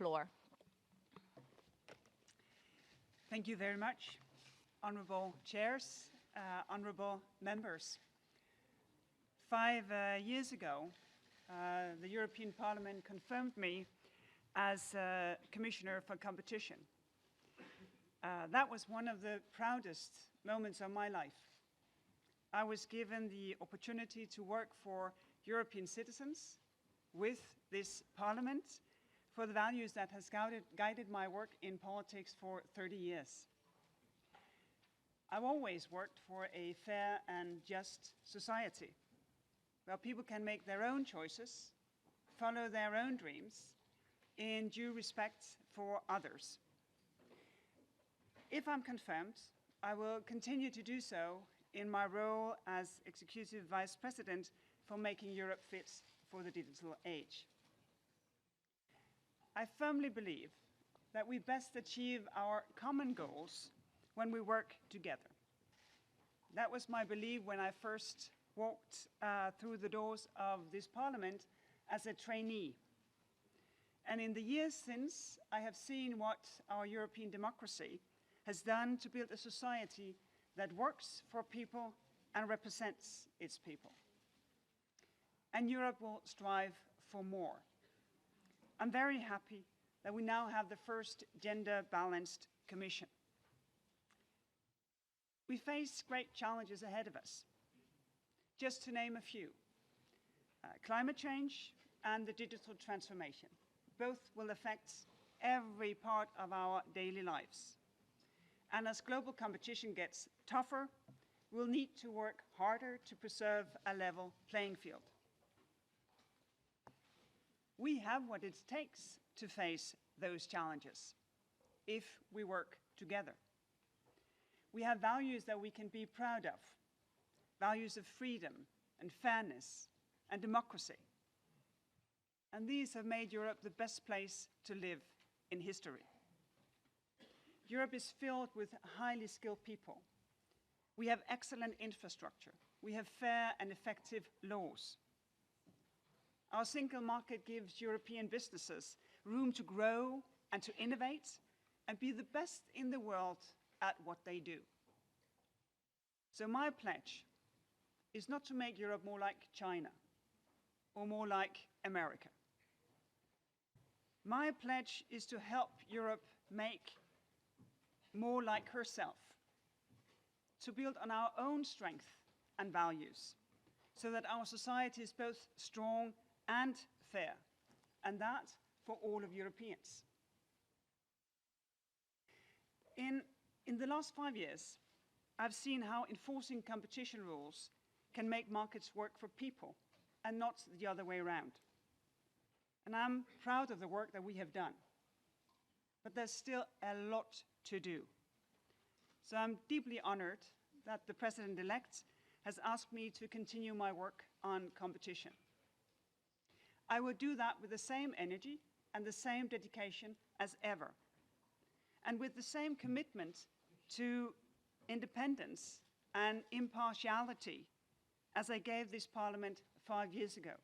floor. Thank you very much, honorable chairs, honorable members. 5 years ago, the European Parliament confirmed me as Commissioner for Competition. That was one of the proudest moments of my life. I was given the opportunity to work for European citizens with this Parliament for the values that has guided my work in politics for 30 years. I've always worked for a fair and just society, where people can make their own choices, follow their own dreams, in due respect for others. If I'm confirmed, I will continue to do so in my role as Executive Vice President for Making Europe Fit for the Digital Age. I firmly believe that we best achieve our common goals when we work together. That was my belief when I first walked through the doors of this Parliament as a trainee. And in the years since, I have seen what our European democracy has done to build a society that works for people and represents its people. And Europe will strive for more. I'm very happy that we now have the first gender-balanced Commission. We face great challenges ahead of us. Just to name a few, climate change and the digital transformation. Both will affect every part of our daily lives. And as global competition gets tougher, we'll need to work harder to preserve a level playing field. We have what it takes to face those challenges if we work together. We have values that we can be proud of, values of freedom and fairness and democracy. And these have made Europe the best place to live in history. Europe is filled with highly skilled people. We have excellent infrastructure. We have fair and effective laws. Our single market gives European businesses room to grow and to innovate and be the best in the world at what they do. So my pledge is not to make Europe more like China or more like America. My pledge is to help Europe make more like herself, to build on our own strength and values, so that our society is both strong and fair, and that for all of Europeans. In the last 5 years, I've seen how enforcing competition rules can make markets work for people and not the other way around. And I'm proud of the work that we have done. But there's still a lot to do. So I'm deeply honored that the President-elect has asked me to continue my work on competition. I will do that with the same energy and the same dedication as ever, and with the same commitment to independence and impartiality as I gave this Parliament 5 years ago.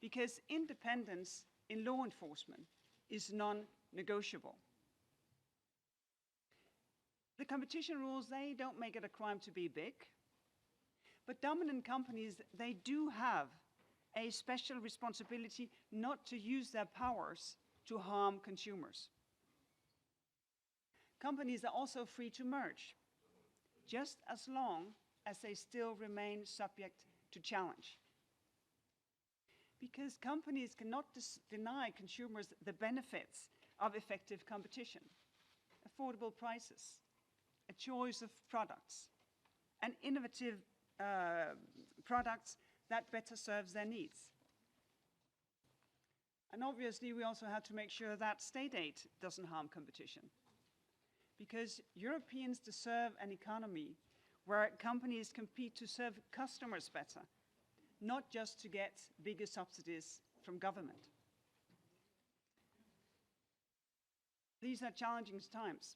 Because independence in law enforcement is non-negotiable. The competition rules, they don't make it a crime to be big, but dominant companies, they do have a special responsibility not to use their powers to harm consumers. Companies are also free to merge, just as long as they still remain subject to challenge. Because companies cannot deny consumers the benefits of effective competition, affordable prices, a choice of products, and innovative products that better serves their needs. And obviously, we also have to make sure that state aid doesn't harm competition. Because Europeans deserve an economy where companies compete to serve customers better, not just to get bigger subsidies from government. These are challenging times.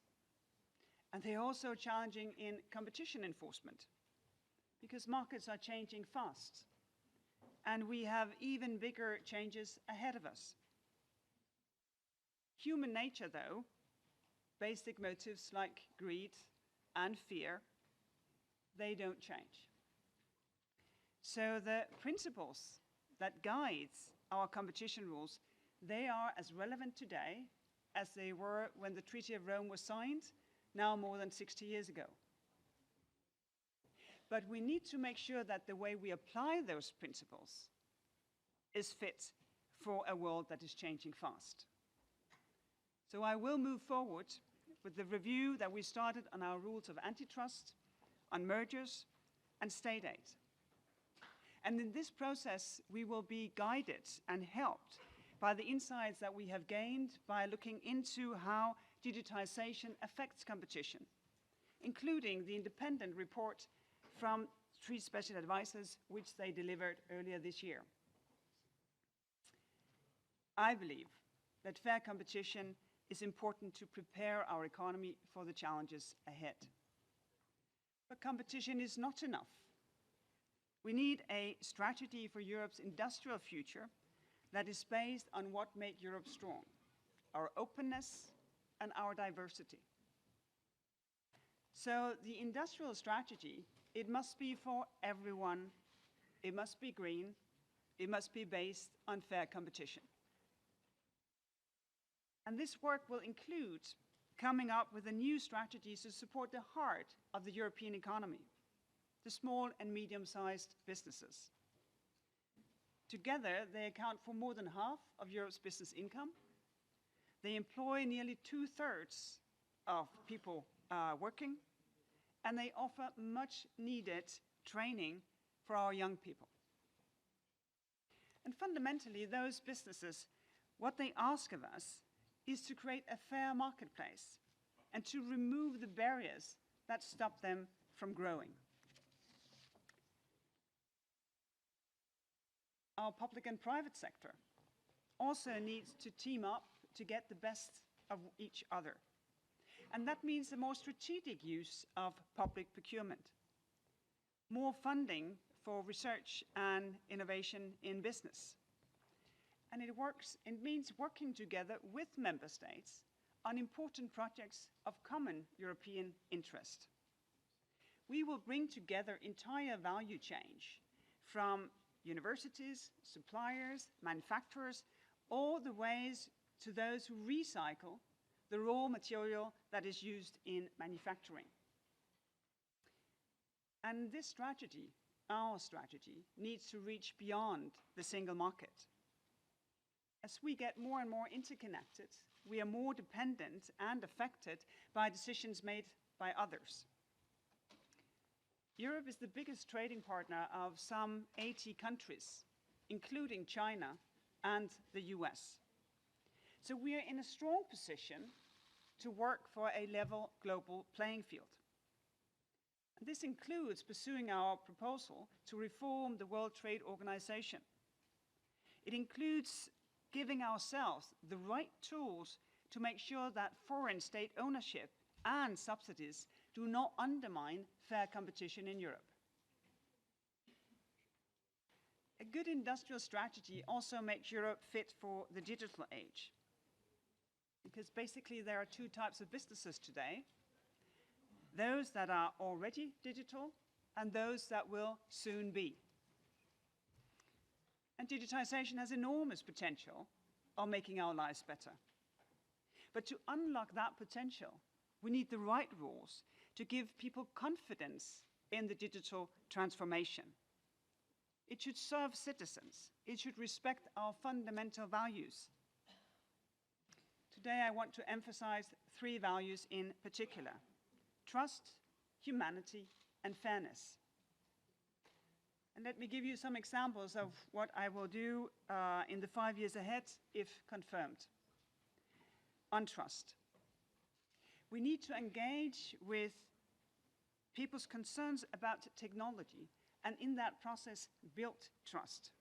And they're also challenging in competition enforcement, because markets are changing fast. And we have even bigger changes ahead of us. Human nature, though, basic motives like greed and fear, they don't change. So the principles that guide our competition rules, they are as relevant today as they were when the Treaty of Rome was signed, now more than 60 years ago. But we need to make sure that the way we apply those principles is fit for a world that is changing fast. So I will move forward with the review that we started on our rules of antitrust, on mergers, and state aid. And in this process, we will be guided and helped by the insights that we have gained by looking into how digitization affects competition, including the independent report from 3 special advisors, which they delivered earlier this year. I believe that fair competition is important to prepare our economy for the challenges ahead. But competition is not enough. We need a strategy for Europe's industrial future that is based on what makes Europe strong, our openness and our diversity. So the industrial strategy, it must be for everyone, it must be green, it must be based on fair competition. And this work will include coming up with a new strategy to support the heart of the European economy, the small and medium-sized businesses. Together, they account for more than half of Europe's business income. They employ nearly 2/3 of people working, and they offer much needed training for our young people. And fundamentally, those businesses, what they ask of us is to create a fair marketplace and to remove the barriers that stop them from growing. Our public and private sector also needs to team up to get the best of each other. And that means a more strategic use of public procurement, more funding for research and innovation in business. And it means working together with member states on important projects of common European interest. We will bring together entire value chains from universities, suppliers, manufacturers, all the ways to those who recycle the raw material that is used in manufacturing. And this strategy, our strategy, needs to reach beyond the single market. As we get more and more interconnected, we are more dependent and affected by decisions made by others. Europe is the biggest trading partner of some 80 countries, including China and the US. So we are in a strong position to work for a level global playing field. And this includes pursuing our proposal to reform the World Trade Organization. It includes giving ourselves the right tools to make sure that foreign state ownership and subsidies do not undermine fair competition in Europe. A good industrial strategy also makes Europe fit for the digital age. Because basically there are 2 types of businesses today: those that are already digital and those that will soon be. And digitization has enormous potential of making our lives better. But to unlock that potential, we need the right rules to give people confidence in the digital transformation. It should serve citizens. It should respect our fundamental values. Today I want to emphasize 3 values in particular: trust, humanity, and fairness. And let me give you some examples of what I will do in the 5 years ahead, if confirmed. On trust. We need to engage with people's concerns about technology, and in that process, build trust.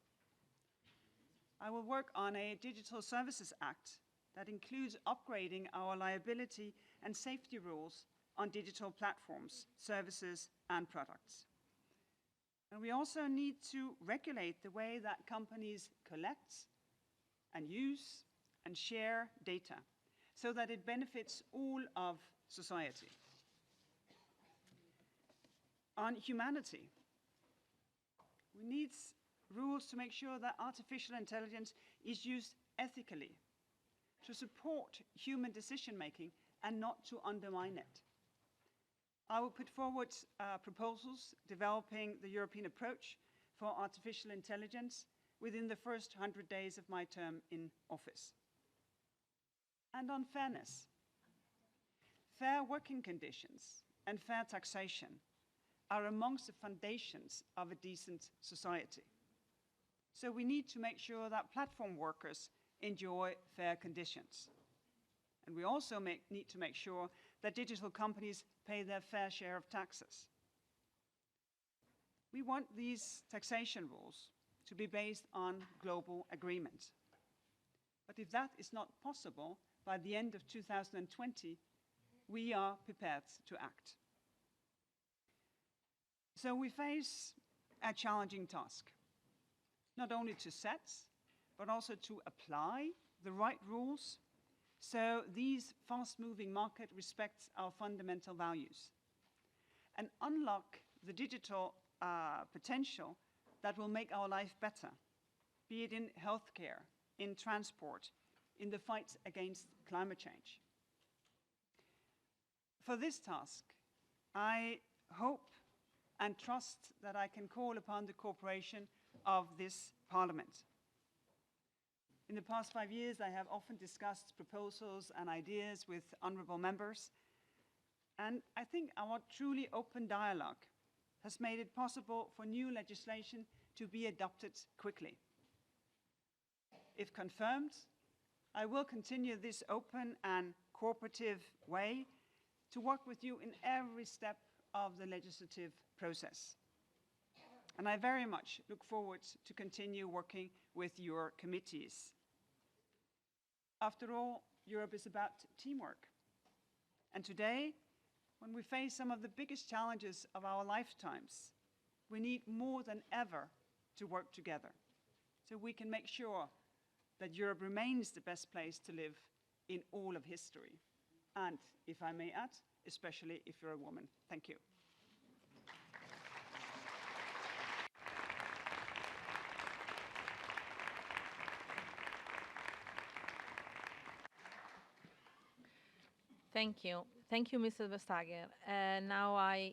I will work on a Digital Services Act that includes upgrading our liability and safety rules on digital platforms, services, and products. And we also need to regulate the way that companies collect and use and share data, so that it benefits all of society. On humanity, we need rules to make sure that artificial intelligence is used ethically, to support human decision-making and not to undermine it. I will put forward proposals developing the European approach for artificial intelligence within the first 100 days of my term in office. And on fairness, fair working conditions and fair taxation are amongst the foundations of a decent society. So we need to make sure that platform workers enjoy fair conditions. And we also need to make sure that digital companies pay their fair share of taxes. We want these taxation rules to be based on global agreement. But if that is not possible by the end of 2020, we are prepared to act. So we face a challenging task, not only to set, but also to apply the right rules so these fast-moving market respects our fundamental values and unlock the digital potential that will make our life better, be it in healthcare, in transport, in the fight against climate change. For this task, I hope and trust that I can call upon the cooperation of this Parliament. In the past 5 years, I have often discussed proposals and ideas with honourable members, and I think our truly open dialogue has made it possible for new legislation to be adopted quickly. If confirmed, I will continue this open and cooperative way to work with you in every step of the legislative process. And I very much look forward to continue working with your committees. After all, Europe is about teamwork. And today, when we face some of the biggest challenges of our lifetimes, we need more than ever to work together so we can make sure that Europe remains the best place to live in all of history. And, if I may add, especially if you're a woman. Thank you. Thank you. Thank you, Mrs. Vestager. Now I